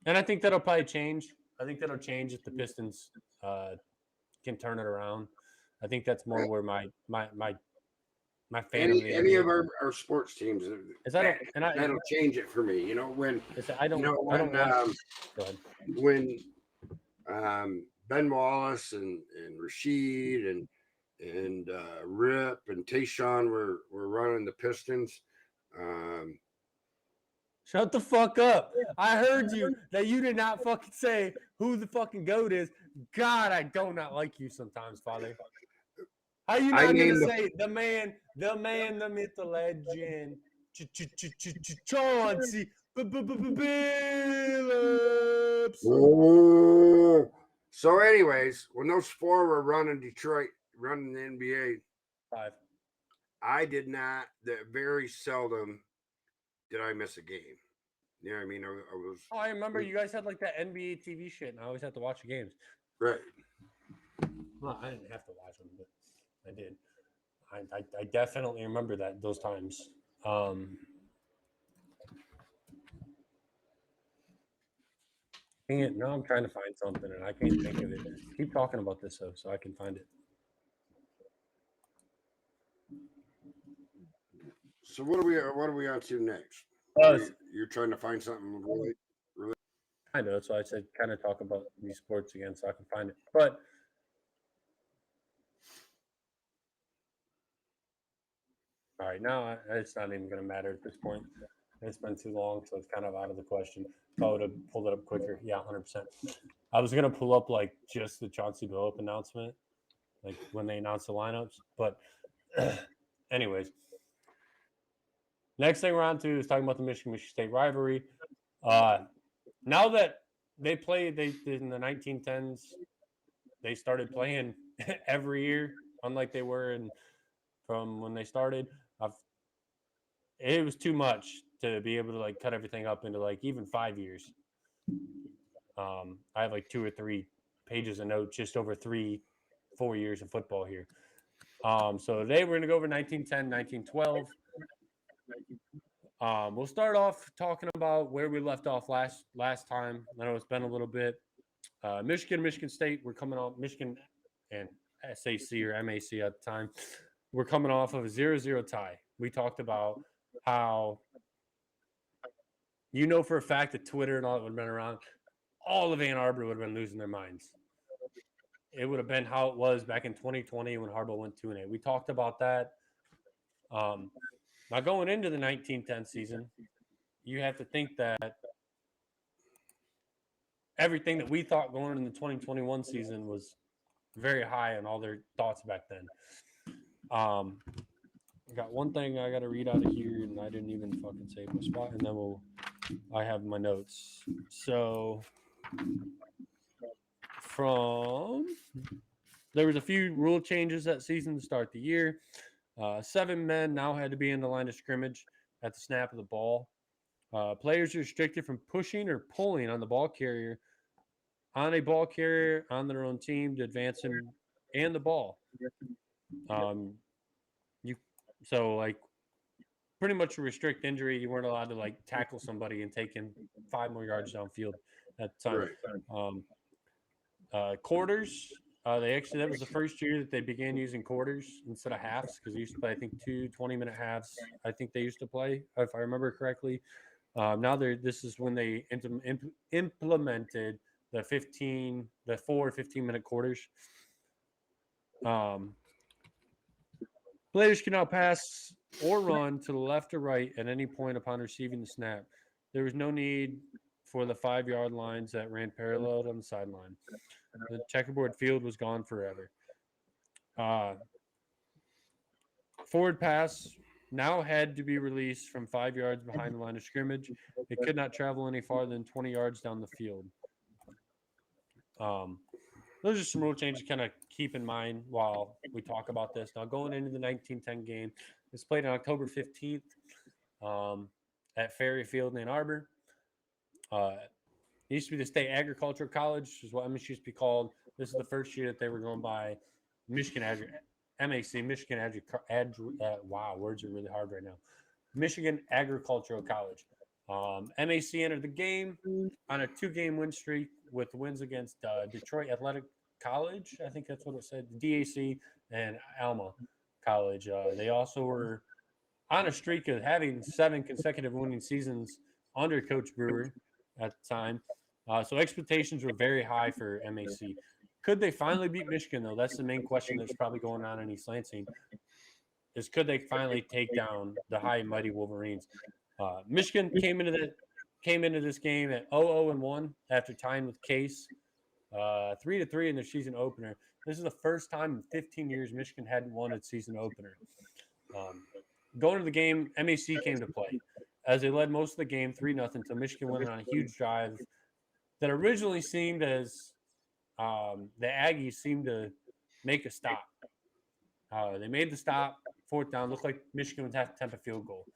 And I think that'll probably change. I think that'll change if the Pistons can turn it around. I think that's more where my fandom of the Any NBA of our sports teams is. I don't, and that'll change it for me. I don't watch. Go ahead. When Ben Wallace and Rashid and Rip and Tayshaun were running the Pistons. Shut the fuck up. I heard you that you did not fucking say who the fucking GOAT is. God, I do not like you sometimes, Father. How you not gonna say the man, the myth, the legend, Chauncey Billups? So, anyways, when those 4 were running Detroit, running the NBA, 5. I did not. Very seldom did I miss a game. You know what I mean? I was. Oh, I remember you guys had like that NBA TV shit, and I always had to watch the games. Right. Well, I didn't have to watch them, but I did. I definitely remember those times. Dang it! Now I'm trying to find something, and I can't think of it. Keep talking about this though, so I can find it. So what are we on to next? You're trying to find something really. I know. That's why I said kind of talk about these sports again, so I can find it. But all right, now it's not even going to matter at this point. It's been too long, so it's kind of out of the question. If I would have pulled it up quicker, yeah, 100%. I was going to pull up like just the Chauncey Billups announcement, like when they announced the lineups. But anyways, next thing we're on to is talking about the Michigan State rivalry. Now that they in the 1910s, they started playing every year, unlike they were from when they started. It was too much to be able to like cut everything up into like even 5 years. I have like 2 or 3 pages of notes just over 4 years of football here. So today we're going to go over 1910, 1912. We'll start off talking about where we left off last time. I know it's been a little bit. Michigan State, we're coming off Michigan and SAC or MAC at the time. We're coming off of a 0-0 tie. We talked about how for a fact that Twitter and all that would have been around. All of Ann Arbor would have been losing their minds. It would have been how it was back in 2020 when Harbaugh went 2-8. We talked about that. Now going into the 1910 season, you have to think that everything that we thought going into the 2021 season was very high on all their thoughts back then. I got one thing I got to read out of here, and I didn't even fucking save my spot, and then I have my notes. So there was a few rule changes that season to start the year. 7 men now had to be in the line of scrimmage at the snap of the ball. Players are restricted from pushing or pulling on a ball carrier on their own team to advance him and the ball. Pretty much to restrict injury. You weren't allowed to like tackle somebody and take him 5 more yards downfield at the time. Right. Quarters. That was the first year that they began using quarters instead of halves, because they used to play, I think, 2 20-minute halves. I think they used to play, if I remember correctly. Now this is when they implemented the 4 15-minute quarters. Players can now pass or run to the left or right at any point upon receiving the snap. There was no need for the 5-yard lines that ran parallel on the sideline. The checkerboard field was gone forever. Forward pass now had to be released from 5 yards behind the line of scrimmage. It could not travel any farther than 20 yards down the field. Those are some rule changes to kind of keep in mind while we talk about this. Now, going into the 1910 game, it's played on October 15th at Ferry Field in Ann Arbor. It used to be the State Agricultural College, which is what MSU used to be called. This is the first year that they were going by Michigan wow, words are really hard right now. Michigan Agricultural College. MAC entered the game on a 2-game win streak with wins against Detroit Athletic College. I think that's what it said. DAC and Alma College. They also were on a streak of having 7 consecutive winning seasons under Coach Brewer at the time. So expectations were very high for MAC. Could they finally beat Michigan, though? That's the main question that's probably going on in East Lansing. Is could they finally take down the high and mighty Wolverines? Michigan came into this game at 0-1 after tying with Case, 3-3 in their season opener. This is the first time in 15 years Michigan hadn't won its season opener. Going to the game, MAC came to play as they led most of the game 3-0 until Michigan went on a huge drive that originally seemed as the Aggies seemed to make a stop. They made the stop, 4th down, looked like Michigan would have to attempt a field goal.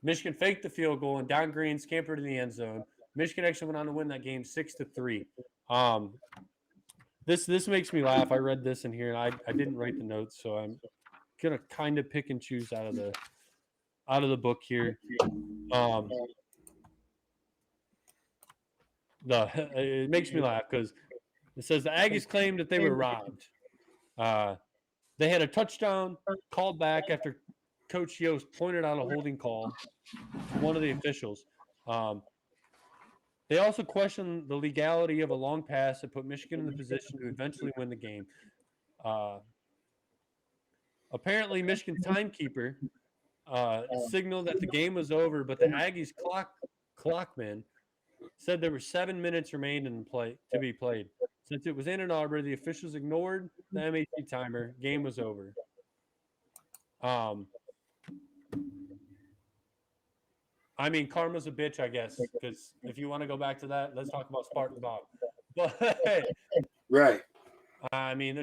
Michigan faked the field goal, and Don Green scampered in the end zone. Michigan actually went on to win that game 6-3. This makes me laugh. I read this in here, and I didn't write the notes, so I'm gonna kind of pick and choose out of the book here. It makes me laugh because it says the Aggies claimed that they were robbed. They had a touchdown called back after Coach Yost pointed out a holding call to one of the officials. They also questioned the legality of a long pass that put Michigan in the position to eventually win the game. Apparently, Michigan's timekeeper signaled that the game was over, but the Aggies clockman said there were 7 minutes remaining to be played. Since it was in Ann Arbor, the officials ignored the MAC timer. Game was over. I mean, karma's a bitch, I guess, because if you want to go back to that, let's talk about Spartan Bob. But Right. I mean,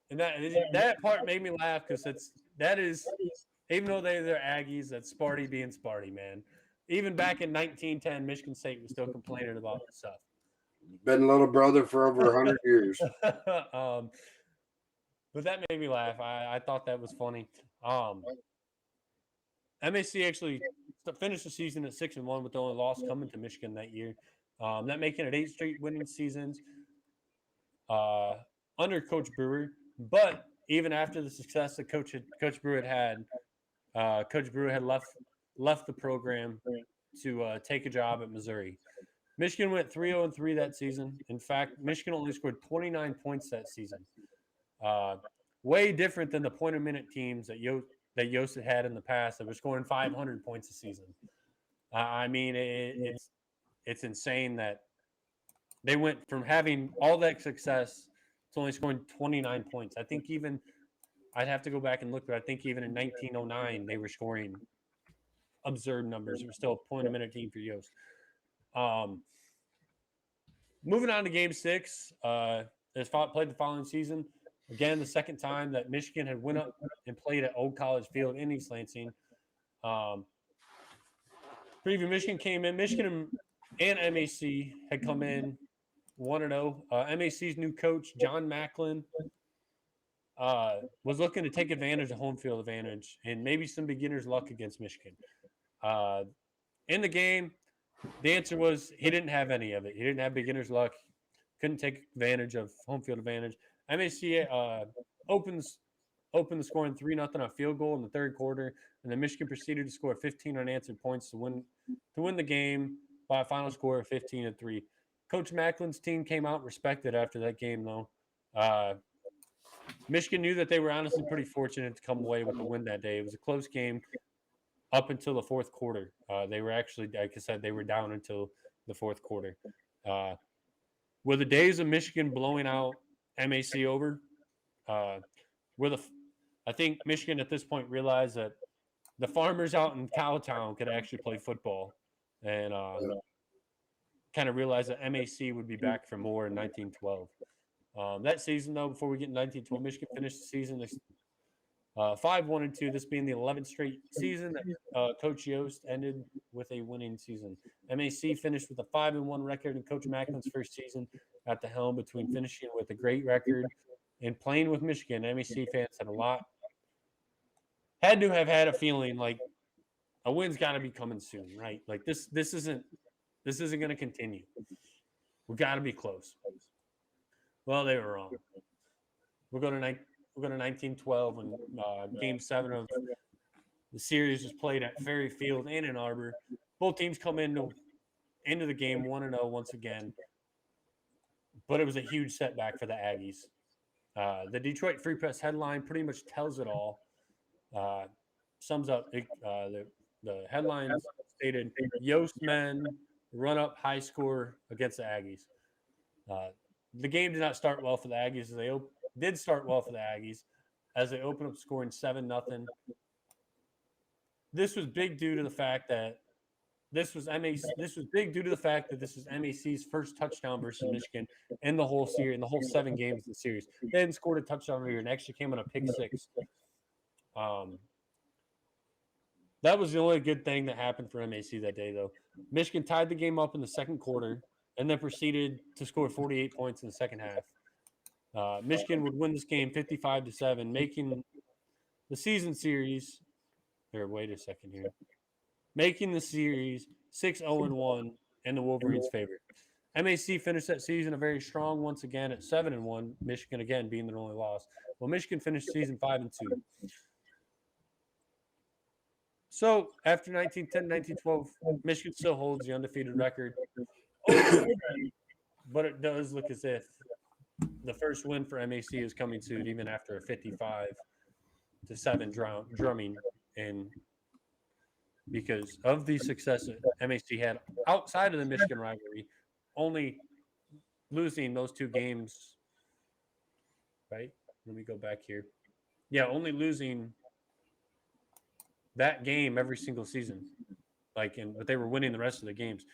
and that part made me laugh because that is even though they're Aggies, that's Sparty being Sparty, man. Even back in 1910, Michigan State was still complaining about stuff. Been little brother for over 100 years. But that made me laugh. I thought that was funny. MAC actually finished the season at 6-1 with the only loss coming to Michigan that year. That making it 8 straight winning seasons under Coach Brewer. But even after the success that Coach Brewer had Coach Brewer had left the program to take a job at Missouri. Michigan went 3-0-3 that season. In fact, Michigan only scored 29 points that season. Way different than the point-a-minute teams that Yost had in the past that were scoring 500 points a season. I mean, it's insane that they went from having all that success to only scoring 29 points. I think even I'd have to go back and look, but I think even in 1909 they were scoring absurd numbers. It was still a point-a-minute team for Yost. Moving on to Game 6, played the following season. Again, the second time that Michigan had went up and played at Old College Field in East Lansing. Preview Michigan came in. Michigan and MAC had come in 1-0. MAC's new coach, John Macklin, was looking to take advantage of home field advantage and maybe some beginner's luck against Michigan. In the game, the answer was he didn't have any of it. He didn't have beginner's luck. Couldn't take advantage of home field advantage. MAC opened the scoring 3-0 on a field goal in the third quarter, and then Michigan proceeded to score 15 unanswered points to win the game by a final score of 15-3. Coach Macklin's team came out respected after that game, though. Michigan knew that they were honestly pretty fortunate to come away with the win that day. It was a close game up until the fourth quarter. They were actually, like I said, they were down until the fourth quarter. Were the days of Michigan blowing out MAC over? I think Michigan at this point realized that the farmers out in Cowtown could actually play football, and kind of realized that MAC would be back for more in 1912. That season, though, before we get in 1912, Michigan finished the season 5-1-2. This being the 11th straight season that Coach Yost ended with a winning season. MAC finished with a 5-1 record in Coach Macklin's first season at the helm. Between finishing with a great record and playing with Michigan, MAC fans had to have had a feeling like a win's got to be coming soon, right? Like this isn't going to continue. We got to be close. Well, they were wrong. We'll go to 1912 when Game 7 of the series was played at Ferry Field and Ann Arbor. Both teams come into the game 1-0 once again, but it was a huge setback for the Aggies. The Detroit Free Press headline pretty much tells it all. Sums up the headlines stated: Yost men run up high score against the Aggies. The game did not start well for the Aggies. They did start well for the Aggies as they opened up scoring 7-0. This was big due to the fact that this was MAC's first touchdown versus Michigan in the whole series, in the whole 7 games of the series. They hadn't scored a touchdown here and actually came on a pick 6. That was the only good thing that happened for MAC that day, though. Michigan tied the game up in the second quarter and then proceeded to score 48 points in the second half. Michigan would win this game 55-7, making the season series. Or wait a second here, making the series 6-0-1 in the Wolverines' favor. MAC finished that season a very strong once again at 7-1. Michigan again being their only loss. Well, Michigan finished season 5-2. So after 1910, 1912, Michigan still holds the undefeated record. But it does look as if the first win for MAC is coming soon, even after a 55-7 drumming in, because of the success that MAC had outside of the Michigan rivalry, only losing those 2 games. Right? Let me go back here. Yeah, only losing that game every single season, but they were winning the rest of the games.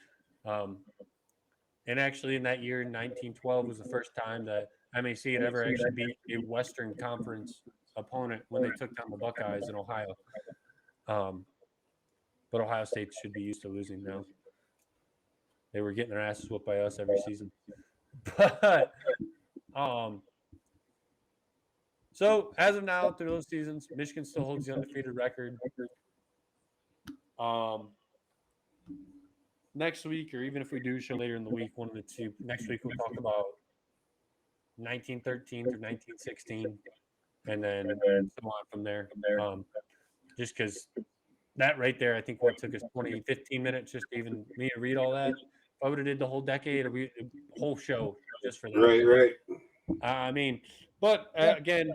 And actually, in that year, 1912 was the first time that MAC had ever actually beat a Western Conference opponent when they took down the Buckeyes in Ohio. But Ohio State should be used to losing now. They were getting their asses whooped by us every season. But so as of now, through those seasons, Michigan still holds the undefeated record. Next week, or even if we do a show later in the week, one of the two. Next week we'll talk about 1913 through 1916, and then so on from there. Just because that right there, I think what took us 20, 15 minutes just even me to read all that. If I would have did the whole decade, or the whole show just for that. Right. I mean, but again,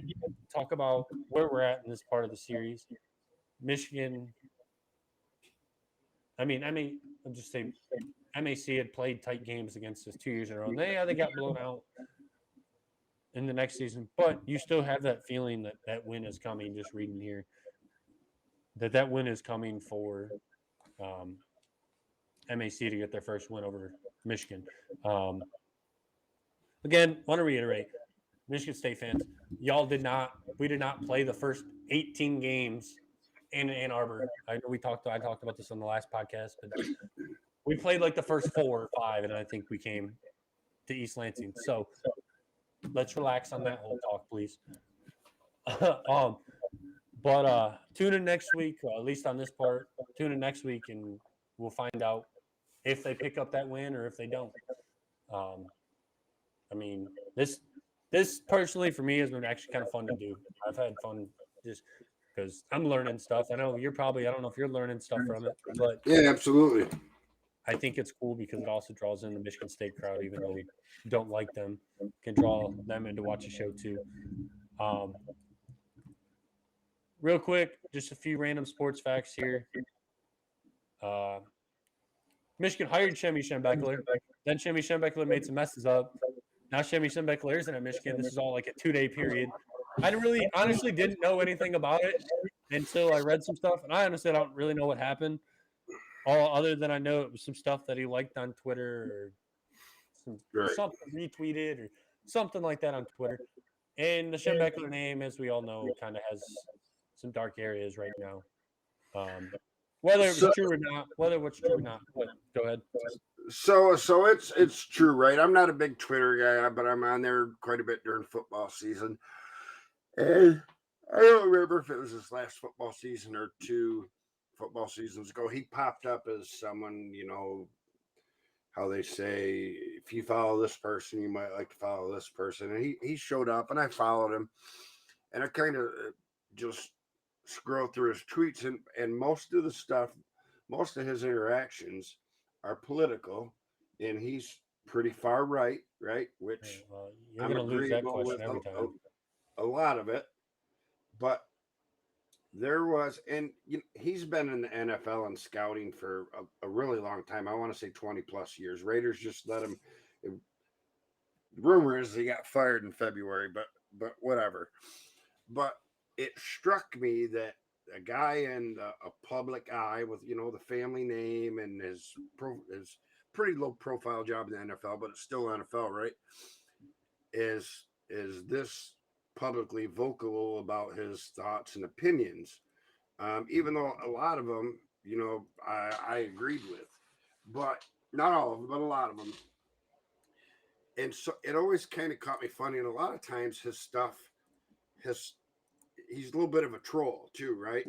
talk about where we're at in this part of the series. Michigan. I mean, I'll just say MAC had played tight games against us 2 years in a row. And they got blown out in the next season, but you still have that feeling that that win is coming. Just reading here, that win is coming for MAC to get their first win over Michigan. Again, want to reiterate, Michigan State fans, we did not play the first 18 games in Ann Arbor. I know I talked about this on the last podcast, but we played like the first 4 or 5, and I think we came to East Lansing. So let's relax on that whole talk, please. But tune in next week, at least on this part. Tune in next week, and we'll find out if they pick up that win or if they don't. I mean, this personally for me has been actually kind of fun to do. I've had fun just because I'm learning stuff. I know I don't know if you're learning stuff from it, but yeah, absolutely. I think it's cool because it also draws in the Michigan State crowd, even though we don't like them, can draw them in to watch the show too. Real quick, just a few random sports facts here. Michigan hired Shemy Schembechler. Then Shemy Schembechler made some messes up. Now Shemy Schembechler isn't at Michigan. This is all like a 2-day period. I honestly didn't know anything about it until I read some stuff, and I honestly don't really know what happened. All other than I know it was some stuff that he liked on Twitter or something retweeted or something like that on Twitter. And the Schembechler name, as we all know, kind of has some dark areas right now. Whether it was true or not, but go ahead. So it's true, right? I'm not a big Twitter guy, but I'm on there quite a bit during football season. And I don't remember if it was his last football season or 2 football seasons ago. He popped up as someone, how they say, if you follow this person, you might like to follow this person. And he showed up, and I followed him, and I kind of just scroll through his tweets, and most of his interactions are political, and he's pretty far right, which you're going to lose that question every time. A lot of it, but there was, and he's been in the NFL and scouting for a really long time. I want to say 20 plus years. Raiders just let him. The rumor is he got fired in February, but whatever. But it struck me that a guy in a public eye with the family name and his pretty low profile job in the NFL, but it's still NFL, right? Is this publicly vocal about his thoughts and opinions, even though a lot of them, I agreed with, but not all of them, but a lot of them. And so it always kind of caught me funny. And a lot of times his stuff, he's a little bit of a troll too, right?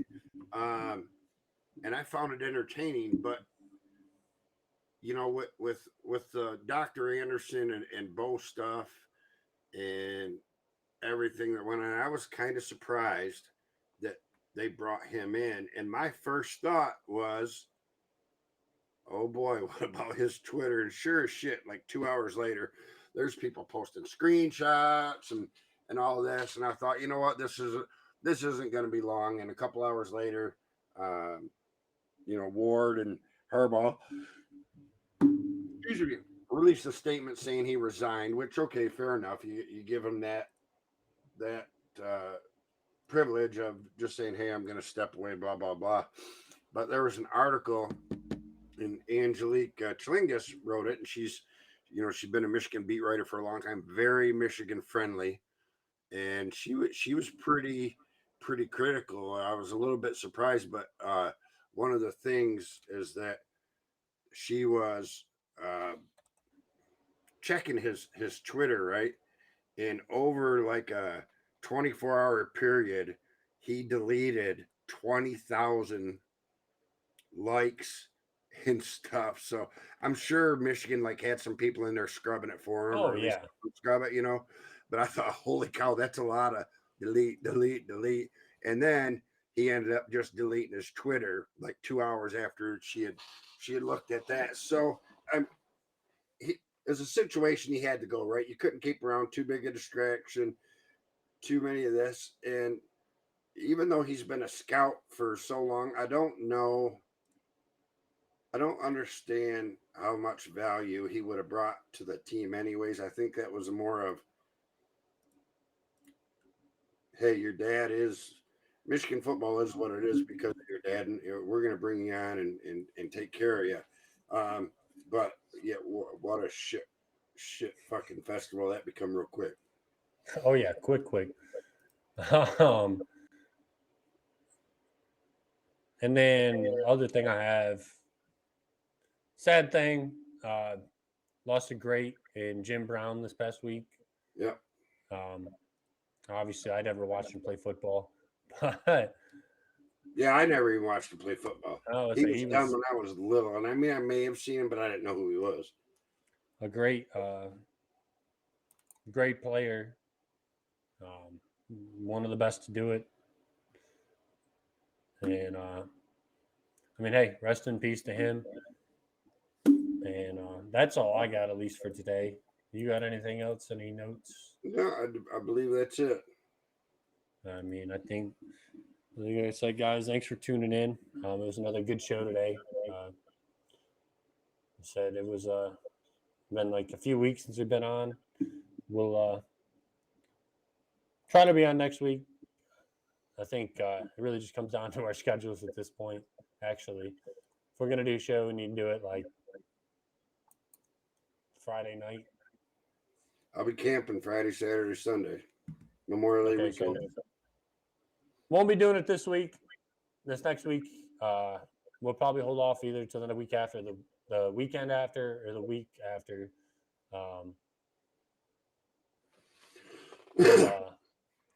And I found it entertaining, but with Dr. Anderson and Bo stuff and everything that went on, I was kind of surprised that they brought him in. And my first thought was, oh boy, what about his Twitter? And sure as shit, like 2 hours later, there's people posting screenshots and all of this. And I thought, you know what, this isn't going to be long. And a couple hours later, Ward and Harbaugh released a statement saying he resigned, which, okay, fair enough. You give him that privilege of just saying, hey, I'm going to step away, blah, blah, blah. But there was an article, and Angelique Chilingus wrote it, and she's she'd been a Michigan beat writer for a long time, very Michigan friendly, and she was pretty critical. I was a little bit surprised, but one of the things is that she was checking his Twitter, right? And over like a 24-hour period, he deleted 20,000 likes and stuff. So I'm sure Michigan like had some people in there scrubbing it for him, Oh, or at least yeah. scrub it, But I thought, holy cow, that's a lot of delete, delete, delete. And then he ended up just deleting his Twitter like 2 hours after she had looked at that. So there's a situation he had to go, right. You couldn't keep around, too big a distraction, too many of this. And even though he's been a scout for so long, I don't understand how much value he would have brought to the team anyways. I think that was more of, hey, your dad is Michigan football is what it is because of your dad, and we're going to bring you on and take care of you. But yeah, what a shit fucking festival that become real quick. Oh, yeah. Quick. And then other thing I have, sad thing, lost a great in Jim Brown this past week. Yeah. Obviously, I never watched him play football, but yeah, I never even watched him play football. He was he done was when I was little, and I mean, I may have seen him, but I didn't know who he was. a great player, one of the best to do it. And I mean, hey, rest in peace to him. And that's all I got, at least for today. You got anything else? Any notes? No, I believe that's it. I mean, I think, like I said, guys, thanks for tuning in. It was another good show today. I said it was been like a few weeks since we've been on. We'll try to be on next week. I think it really just comes down to our schedules at this point, actually. If we're going to do a show, we need to do it like Friday night. I'll be camping Friday, Saturday, Sunday. Memorial Day weekend. So won't be doing it this week. This next week, we'll probably hold off either till the week after, the weekend after, or the week after.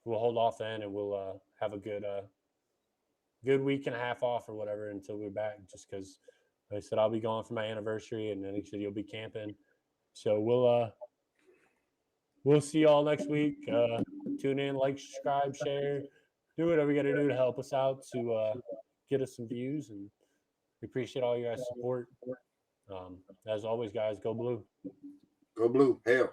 We'll hold off then, and we'll have a good week and a half off or whatever until we're back. Just because, like I said, I'll be gone for my anniversary, and then he said you'll be camping. So we'll see y'all next week. Tune in, like, subscribe, share, do whatever you got to do to help us out to get us some views, and we appreciate all your guys' support. As always, guys, go blue. Go blue. Hail.